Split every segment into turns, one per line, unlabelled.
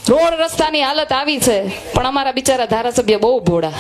Road રસ્તાની હાલત આવી છે, પણ અમારા બિચારા ધારાસભ્ય બહુ ભોળા,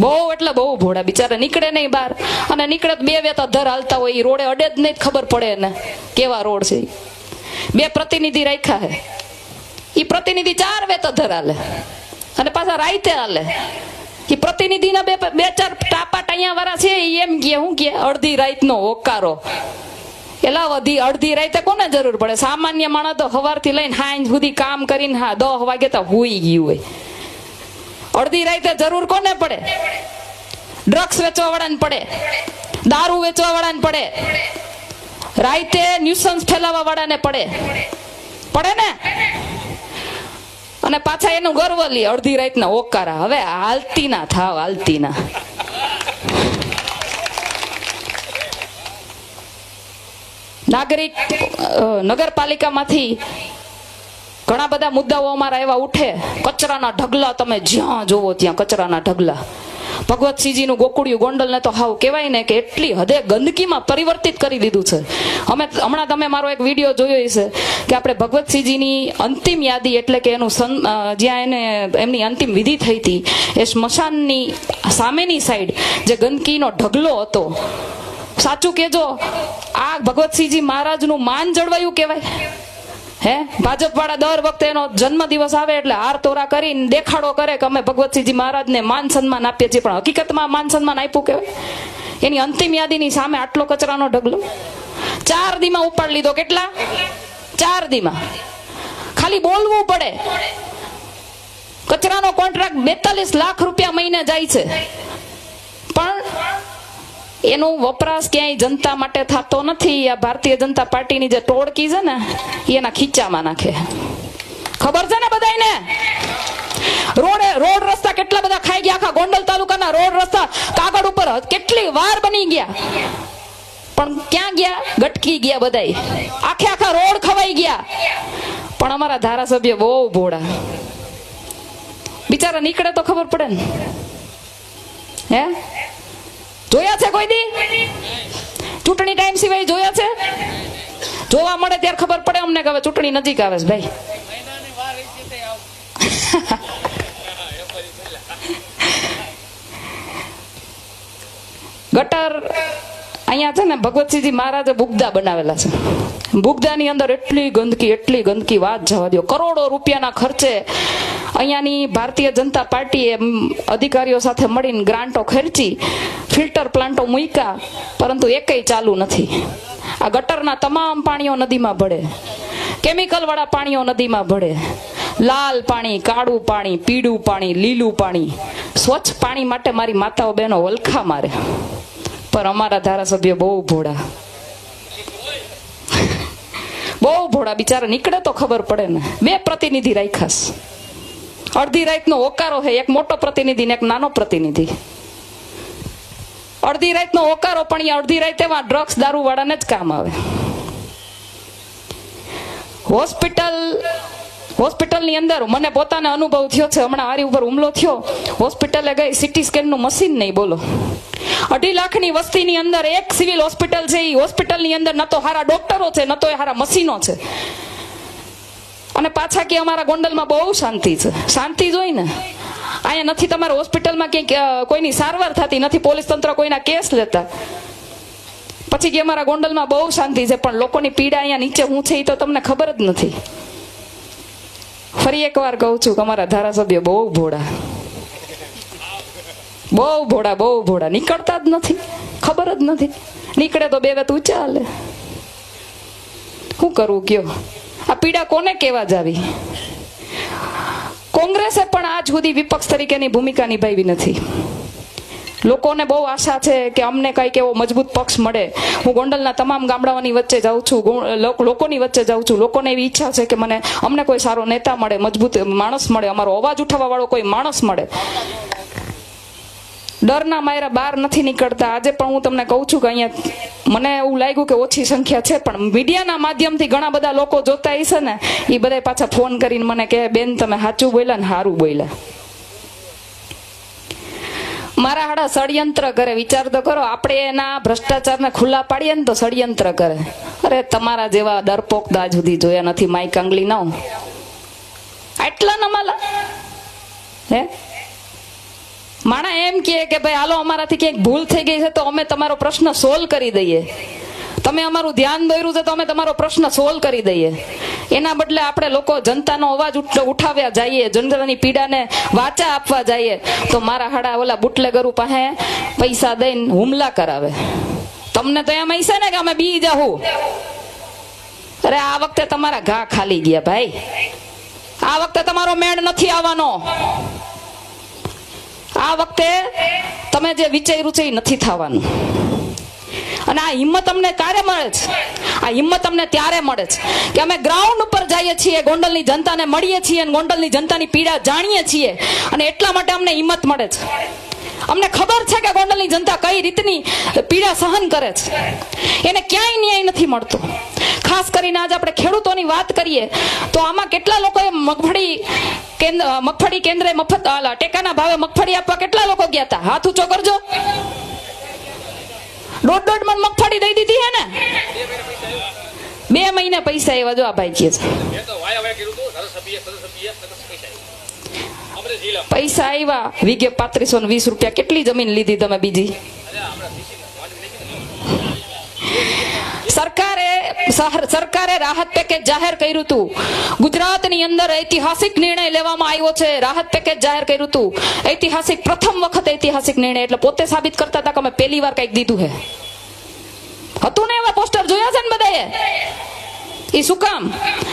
બહુ એટલે બહુ ભોળા. બિચારા નીકળે નહીં બહાર, અને નીકળે બે વેત અધર હાલતા હોય, એ રોડે અડે જ નહીં, ખબર પડે ને કેવા રોડ છે. બે પ્રતિનિધિ રાખ્યા હે, એ પ્રતિનિધિ 4 વેત અધર હાલે અને પાછા રાઈતે હાલે. એ પ્રતિનિધિના બે ચાર ટાપા ટાયા વાળા છે, એમ કે હું કે અડધી રાત નો હોકારો. એલા અડધી રાતે કોને જરૂર પડે? સામાન્ય માણસ તો સવારથી લઈને સાંજ સુધી કામ કરીને 10 વાગે તો હુઈ ગયું હોય. અડધી રાતે જરૂર કોને પડે? ડ્રગ્સ વેચવા વાળાને પડે, દારૂ વેચવા વાળાને પડે, રાતે ન્યુસન્સ ફેલાવવા વાળાને પડે ને. અને પાછા એનું ગર્વ લે અડધી રાતના ઓકારા. હવે હાલતી ના થાવ, હાલતી ના. નાગરિક નગરપાલિકામાંથી ઘણા બધા મુદ્દાઓ અમારા એવા ઉઠે. કચરાના ઢગલા, તમે જ્યાં જોવો ત્યાં કચરાના ઢગલા. ભગવતસિંહજીનું ગોકુળિયું ગોંડલને તો હાવ કહેવાય ને કે એટલી હદે ગંદકીમાં પરિવર્તિત કરી દીધું છે. હમણાં તમે મારો એક વિડીયો જોયો છે કે આપણે ભગવતસિંહજીની અંતિમ યાદી, એટલે કે એનું જ્યાં એમની અંતિમ વિધિ થઈ હતી, એ સ્મશાનની સામેની સાઈડ જે ગંદકીનો ઢગલો હતો, સાચું કેજો, આ ભગવતસિંહજી મહારાજનું માન જળવાયું કહેવાય? હે, ભાજપ વાળા દર વખતે એનો જન્મદિવસ આવે એટલે હાર તોરા કરીને દેખાડો કરે કે અમે ભગવતસિંહજી મહારાજને માન સન્માન આપીએ છીએ, પણ હકીકતમાં માન સન્માન આપ્યું કહેવાય? એની અંતિમ યાદીની સામે આટલો કચરાનો ઢગલો 4 દીમાં ઉપાડી લીધો. કેટલા? 4 દીમાં. ખાલી બોલવું પડે. કચરાનો કોન્ટ્રાક્ટ 42 લાખ રૂપિયા મહિને જાય છે, પણ એનો વપરાશ ક્યાંય જનતા માટે થતો નથી. આ ભારતીય જનતા પાર્ટીની જે ટોળકી છે ને, એના ખીચામાં નાખે. ખબર છે ને બધાને? રોડ રસ્તા કેટલા બધા ખાઈ ગયા. આખા ગોંડલ તાલુકાના રોડ રસ્તા કાગળ ઉપર કેટલી વાર બની ગયા, પણ ક્યાં ગયા? ગટકી ગયા બધાય. આખા રોડ ખવાઈ ગયા. પણ અમારા ધારાસભ્ય બહુ ભોળા. બિચારા નીકળે તો ખબર પડે ને. હે, જોયા છે કોઈ દી? ચૂંટણી ટાઈમ સિવાય જોયા છે? જોવા મળે ત્યારે ખબર પડે અમને કે હવે ચૂંટણી નજીક આવે છે ભાઈ. ગટર અહીંયા છે ને, ભગવતસિંહજી મહારાજે બુગદા બનાવેલા છે. બુગદાની અંદર એટલી ગંદકી, વાત જવા દો. કરોડો રૂપિયાના ખર્ચે અહીંયાની ભારતીય જનતા પાર્ટીએ અધિકારીઓ સાથે મળીને ગ્રાન્ટો ખર્ચી, ફિલ્ટર પ્લાન્ટો મૂક્યા, પરંતુ એકેય ચાલુ નથી. આ ગટરના તમામ પાણીઓ નદીમાં ભળે, કેમિકલ વાળા પાણીઓ નદીમાં ભળે. લાલ પાણી, કાળું પાણી, પીળું પાણી, લીલું પાણી. સ્વચ્છ પાણી માટે મારી માતાઓ બહેનો વલખા મારે, પણ અમારા ધારાસભ્ય બહુ ભોળા, બહુ ભોળા. બિચારા નીકળે તો ખબર પડે ને. 2 પ્રતિનિધિ રાખાસ. અડધી રાતનો હોકારો છે, એક મોટો પ્રતિનિધિ ને એક નાનો પ્રતિનિધિ. અડધી રાતનો હોકારો, પણ અડધી રાતે ડ્રગ્સ દારૂ વાળાને જ કામ આવે. હોસ્પિટલની અંદર મને પોતાને અનુભવ થયો છે. હમણાં મારી ઉપર હુમલો થયો, હોસ્પિટલે ગઈ, સીટી સ્કેનનું મશીન નહીં, બોલો. 2.5 લાખની વસ્તીની અંદર એક સિવિલ હોસ્પિટલ છે. એ હોસ્પિટલની અંદર ન તો સારા ડોક્ટરો છે, ન તો સારા મશીનો છે. અને પાછા કે અમારા ગોંડલમાં બહુ શાંતિ છે. શાંતિ જોઈ ને, અહીંયા નથી તમારા હોસ્પિટલમાં ક્યાંય કોઈની સારવાર થતી નથી, પોલીસ તંત્ર કોઈના કેસ લેતા. પછી કે અમારા ગોંડલમાં બહુ શાંતિ છે, પણ લોકોની પીડા અહીંયા નીચે શું છે એ તો તમને ખબર જ નથી. ફરી એકવાર કહું છું કે અમારા ધારાસભ્ય બહુ ભોળા, બહુ ભોળા. નીકળતા જ નથી, ખબર જ નથી. નીકળે તો 2 વેત ઊંચા હાલે. શું કરવું કયો? આ પીડા કોને કેવા જાવી? કોંગ્રેસે પણ આજ સુધી વિપક્ષ તરીકેની ભૂમિકા નિભાવી નથી. લોકોને બહુ આશા છે કે અમને કંઈક એવો મજબૂત પક્ષ મળે. હું ગોંડલના તમામ ગામડાઓની વચ્ચે જાઉં છું, લોકોની વચ્ચે જાઉં છું. લોકોને એવી ઈચ્છા છે કે અમને કોઈ સારો નેતા મળે, મજબૂત માણસ મળે, અમારો અવાજ ઉઠાવવા વાળો કોઈ માણસ મળે. ડરના માયરા બહાર નથી નીકળતા. આજે પણ હું તમને કહું છું કે અહીંયા મને એવું લાગ્યું કે ઓછી સંખ્યા છે, પણ મીડિયાના માધ્યમથી ઘણા બધા લોકો જોતા હશે ને, એ બધા પાછા ફોન કરીને મને કહે, બેન તમે સાચું બોલ્યા ને સારું બોલ્યા. મારા હાડા ષડયંત્ર કરે. વિચાર તો કરો, આપણે એના ભ્રષ્ટાચારને ખુલ્લા પાડીએ ને તો ષડયંત્ર કરે. અરે તમારા જેવા ડરપોક દાજ સુધી જોયા નથી. માઈ કાંગલી ના આટલા નમાલા હે? માણા એમ કે ભાઈ હાલો અમારાથી ક્યાંક ભૂલ થઈ ગઈ છે તો અમે તમારો પ્રશ્ન સોલ્વ કરી દઈએ, તમે અમારું ધ્યાન દોર્યું છે તો અમે તમારો પ્રશ્ન સોલ્વ કરી દઈએ. એના બદલે આપણે લોકો જનતાનો અવાજ ઉઠાવ્યા જઈએ, જનતાની પીડાને વાચા આપવા જઈએ તો મારા હાડા ઓલા બુટલેગરો પાસે પૈસા દઈને હુમલા કરાવે. તમને તો એમ હશે ને કે અમે બી જાહું. અરે આ વખતે તમારા ઘા ખાલી ગયા ભાઈ, આ વખતે તમારો મેળ નથી આવવાનો. આ વખતે તમે જે વિચાર્યું છે એ નથી થવાનું. અને આ હિંમત અમને ક્યારે મળે છે? આ હિંમત અમને ત્યારે મળે છે કે અમે ગ્રાઉન્ડ ઉપર જઈએ છીએ, ગોંડલની જનતાને મળીએ છીએ અને ગોંડલની જનતાની પીડા જાણીએ છીએ, અને એટલા માટે અમને હિંમત મળે છે. અમને ખબર છે કે ગોંડલની જનતા કઈ રીતની પીડા સહન કરે છે, એને ક્યાંય ન્યાય નથી મળતો. ખાસ કરીને આજે આપણે ખેડૂતોની વાત કરીએ તો આમાં કેટલા લોકોએ મગફળી કેન્દ્રે મફત ટેકાના ભાવે મગફળી આપવા કેટલા લોકો ગયા હતા? હાથ ઊંચો કરજો. 1.5 મણ મગફળી દઈ દીધી હે ને? 2 મહિને પૈસા એવા. જો આ ભાઈ કહે છે પૈસા આવ્યા વીઘે 3520 રૂપિયા. કેટલી જમીન લીધી તમે બીજી? સરકારે રાહત પેકેજ જાહેર કર્યું હતું. ગુજરાતની અંદર ઐતિહાસિક નિર્ણય લેવામાં આવ્યો છે. રાહત પેકેજ જાહેર કર્યું હતું, ઐતિહાસિક, પ્રથમ વખત ઐતિહાસિક નિર્ણય. એટલે પોતે સાબિત કરતા હતા કે અમે પહેલી વાર કઈક દીધું હે. હતું ને એવા પોસ્ટર જોયા છે ને બધાએ? એ શું કામ?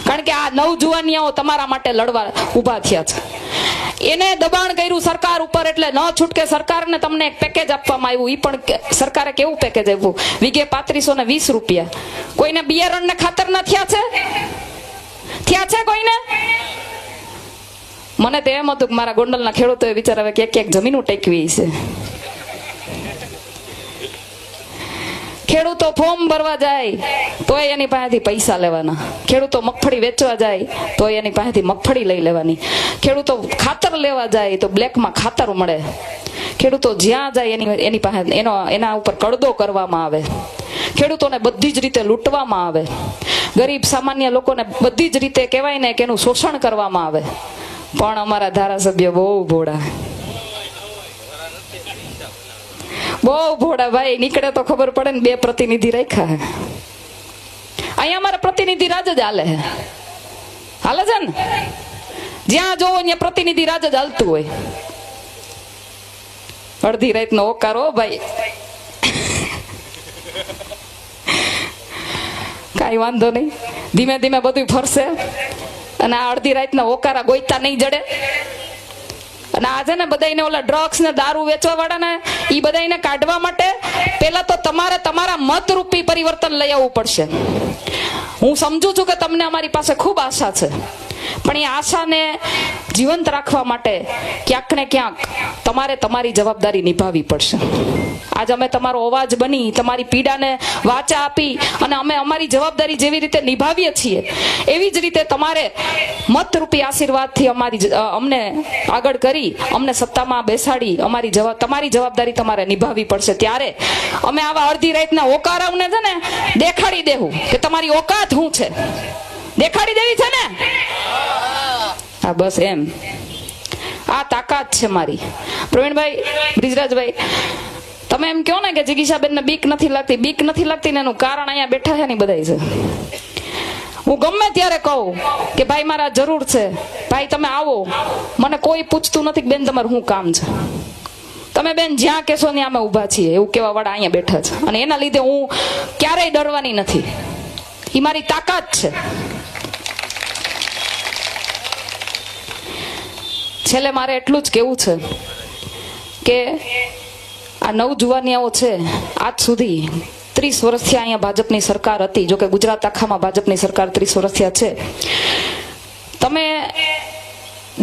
કારણ કે આ નવજુવાનિયાઓ તમારા માટે લડવા ઉભા થયા છે. એને દબાણ કર્યું સરકાર ઉપર, એટલે ન છૂટકે સરકારને તમને એક પેકેજ આપવામાં આવ્યું. એ પણ સરકારે કેવું પેકેજ આપ્યું? વીઘે 3520 રૂપિયા. કોઈને બિયારણ ને ખાતર ના થયા છે કોઈને? મને તો એમ હતું કે મારા ગોંડલના ખેડૂતોએ વિચાર કે એક જમીન ટેકવી છે. ખેડૂતો ફોર્મ ભરવા જાય તો એની પાસેથી પૈસા લેવાના, ખેડૂતો મગફળી વેચવા જાય તો એની પાસેથી મગફળી લઈ લેવાની, ખેડૂતો ખાતર લેવા જાય તો બ્લેકમાં ખાતર મળે, ખેડૂતો જ્યાં જાય એની પાસે એના ઉપર કડદો કરવામાં આવે, ખેડૂતોને બધી જ રીતે લૂંટવામાં આવે, ગરીબ સામાન્ય લોકોને બધી જ રીતે કહેવાય ને કે એનું શોષણ કરવામાં આવે. પણ અમારા ધારાસભ્ય બહુ ભોળા, બહુ ભોળા ભાઈ. નીકળે તો ખબર પડે ને. 2 પ્રતિનિધિ રાખ્યા. અહીંયા અમારા પ્રતિનિધિ રાજ જ હાલે છે ને? જ્યાં જોવો ત્યાં પ્રતિનિધિ રાજ જ હાલતું હોય. અડધી રાતનો ઓકારો ભાઈ, કઈ વાંધો નહીં, ધીમે ધીમે બધું ફરશે. અને આ અડધી રાતના ઓકારા ગોઈતા નહીં જડે. અને આજે ને બધાને ઓલા ડ્રગ્સ ને દારૂ વેચવા વાળા ને ઈ બધાને કાઢવા માટે પેલા તો તમારે તમારા મત રૂપી પરિવર્તન લઈ આવવું પડશે. હું સમજુ છું કે તમને અમારી પાસે ખૂબ આશા છે, પણ એ આશાને જીવંત રાખવા માટે ક્યાંક ને ક્યાંક તમારે તમારી જવાબદારી નિભાવવી પડશે. આજ અમે તમારો અવાજ બની, તમારી પીડાને વાચા આપી અને અમે અમારી જવાબદારી જેવી રીતે નિભાવીએ છીએ એવી જ રીતે તમારે મતરૂપી આશીર્વાદથી અમને આગળ કરી અમને સત્તામાં બેસાડી તમારી જવાબદારી તમારે નિભાવવી પડશે. ત્યારે અમે આવા અડધી રાતના ઓકારાઓને છે ને દેખાડી દેવું કે તમારી ઓકાત શું છે, દેખાડી દેવી છે ને. હા બસ એમ, આ તાકાત છે મારી. પ્રવીણભાઈ, બ્રિજરાજભાઈ, તમે એમ કહો ને કે જિગીશાબેન ને બીક નથી લાગતી ને એનું કારણ અહીંયા બેઠા છે ને બધા છે. હું ગમે ત્યારે કહું કે ભાઈ મારા જરૂર છે, ભાઈ તમે આવો, મને કોઈ પૂછતું નથી કે બેન તમારું શું કામ છે, તમે બેન જ્યાં કહેશો ત્યાં અમે ઊભા છીએ, એવું કહેવા વાળા અહીંયા બેઠા છે. અને એના લીધે હું ક્યારેય ડરવાની નથી. એ મારી તાકાત છે. છેલ્લે મારે એટલું જ કેવું છે કે આ નવજુવાનિયાઓ છે, આજ સુધી 30 વર્ષથી અહીંયા ભાજપની સરકાર હતી. જોકે ગુજરાત આખામાં ભાજપની સરકાર 30 વર્ષથી છે. તમે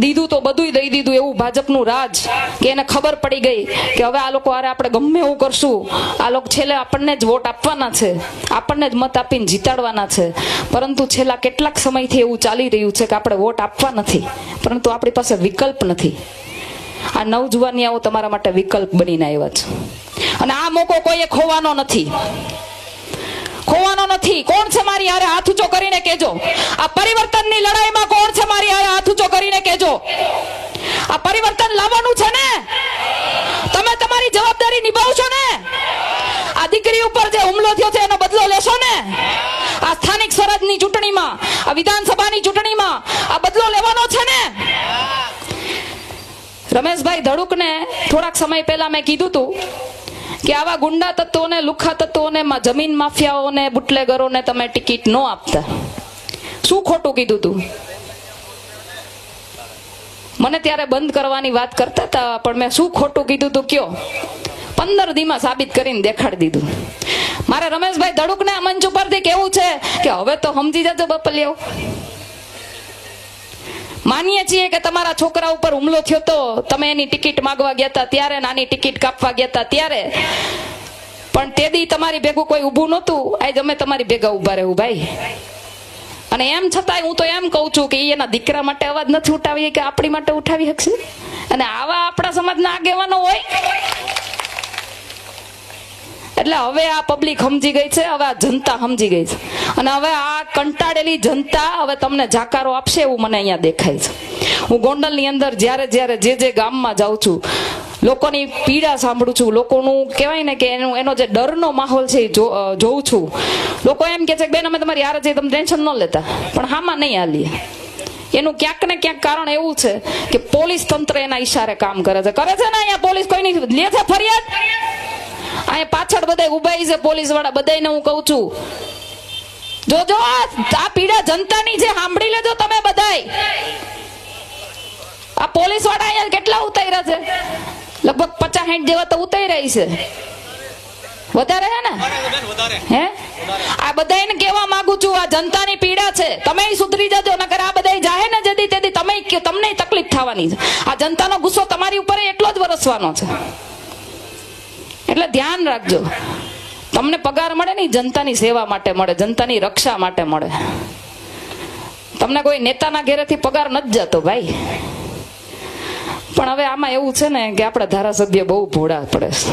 દીધું તો બધું દઈ દીધું એવું ભાજપનું રાજ કે એને ખબર પડી ગઈ કે હવે આ લોકો આરે આપણે ગમે એવું કરશું, આ લોકો છેલ્લે આપણને જ વોટ આપવાના છે, આપણને જ મત આપીને જીતાડવાના છે. પરંતુ છેલ્લા કેટલાક સમયથી એવું ચાલી રહ્યું છે કે આપણે વોટ આપવા નથી, પરંતુ આપણી પાસે વિકલ્પ નથી. આ નવજુવાનિયાઓ તમારા માટે વિકલ્પ બનીને આવ્યા છે અને આ મોકો કોઈએ ખોવાનો નથી. કોણ છે મારી હારે હાથ ઊંચો કરીને કેજો, આ પરિવર્તનની લડાઈમાં કોણ છે મારી હારે હાથ ઊંચો કરીને કહેજો. આ પરિવર્તન લાવવાનું છે ને? તમે તમારી જવાબદારી નિભાવશો ને? આ દીકરી ઉપર જે હુમલો થયો છે એનો બદલો લેશો ને? આ સ્થાનિક સ્વરાજની ચૂંટણીમાં, આ વિધાનસભાની ચૂંટણીમાં આ બદલો લેવાનો છે ને? રમેશભાઈ ધડુકને થોડાક સમય પહેલા મેં કીધું હતું કે આવા ગુંડા તત્વોને, લુખ્ખા તત્વોને, જમીન માફિયાઓને, બુટલેગરોને તમે ટિકિટ ન આપતા. શું ખોટું કીધું તું? મને ત્યારે બંધ કરવાની વાત કરતા હતા, પણ મેં શું ખોટું કીધું તું કયો? 15 દીમાં સાબિત કરીને દેખાડી દીધું. મારે રમેશભાઈ ધડુકને આ મંચ ઉપરથી કેવું છે કે હવે તો સમજી જજો બપલિયાઓ. માનીએ છીએ કે તમારા છોકરા ઉપર હુમલો થયો તો, તમે એની ટિકિટ માંગવા ગયા હતા ત્યારે, નાની ટિકિટ કાપવા ગયા હતા ત્યારે, પણ તે દી તમારી ભેગું કોઈ ઊભું નહોતું. આજ અમે તમારી ભેગા ઊભા રહેવું ભાઈ. અને એમ છતાંય હું તો એમ કહું છું કે એના દીકરા માટે અવાજ નથી ઉઠાવી કે આપણી માટે ઉઠાવી શકશે? અને આવા આપણા સમાજના આગેવાનો હોય. એટલે હવે આ પબ્લિક સમજી ગઈ છે, હવે આ જનતા સમજી ગઈ છે, અને હવે આ કંટાળેલી જનતા હવે તમને જાકારો આપશે એવું મને અહીંયા દેખાય છે. હું ગોંડલની અંદર જ્યારે જે ગામમાં જાઉં છું, લોકોની પીડા સાંભળું છું, લોકોનું કહેવાય ને કે એનો જે ડરનો માહોલ છે એ જોઉં છું. લોકો એમ કે છે કે બેન અમે તમારી હારે છીએ, તમે ટેન્શન ન લેતા, પણ હામાં નહીં હાલીએ. એનું ક્યાંક ને ક્યાંક કારણ એવું છે કે પોલીસ તંત્ર એના ઈશારે કામ કરે છે ને. અહીંયા પોલીસ કોઈ નહીં લે છે ફરિયાદ. અહીંયા પાછળ બધા ઉભા છે પોલીસ વાળા, બધાને હું કહું છું જોજો આ પીડા જનતાની છે, સાંભળી લેજો તમે બધાય. આ પોલીસ વાળા અહીંયા કેટલા ઉતાર્યા છે? લગભગ 50-60 જેવા તો ઉતાર્યા છે. વધારે છે ને? હે, આ બધાને કહેવા માંગુ છું, આ જનતાની પીડા છે, તમે સુધરી જજો, નકર આ બધા જાહે ને જેદી તેદી તમને તકલીફ થવાની છે. આ જનતાનો ગુસ્સો તમારી ઉપર એટલો જ વરસવાનો છે. એટલે ધ્યાન રાખજો. તમને પગાર મળે ને જનતાની સેવા માટે મળે, જનતાની રક્ષા માટે મળે. તમને કોઈ નેતાના ઘેરેથી પગાર નથી જતો ભાઈ. પણ હવે આમાં એવું છે ને કે આપણા ધારાસભ્ય બહુ ભોળા પડે છે.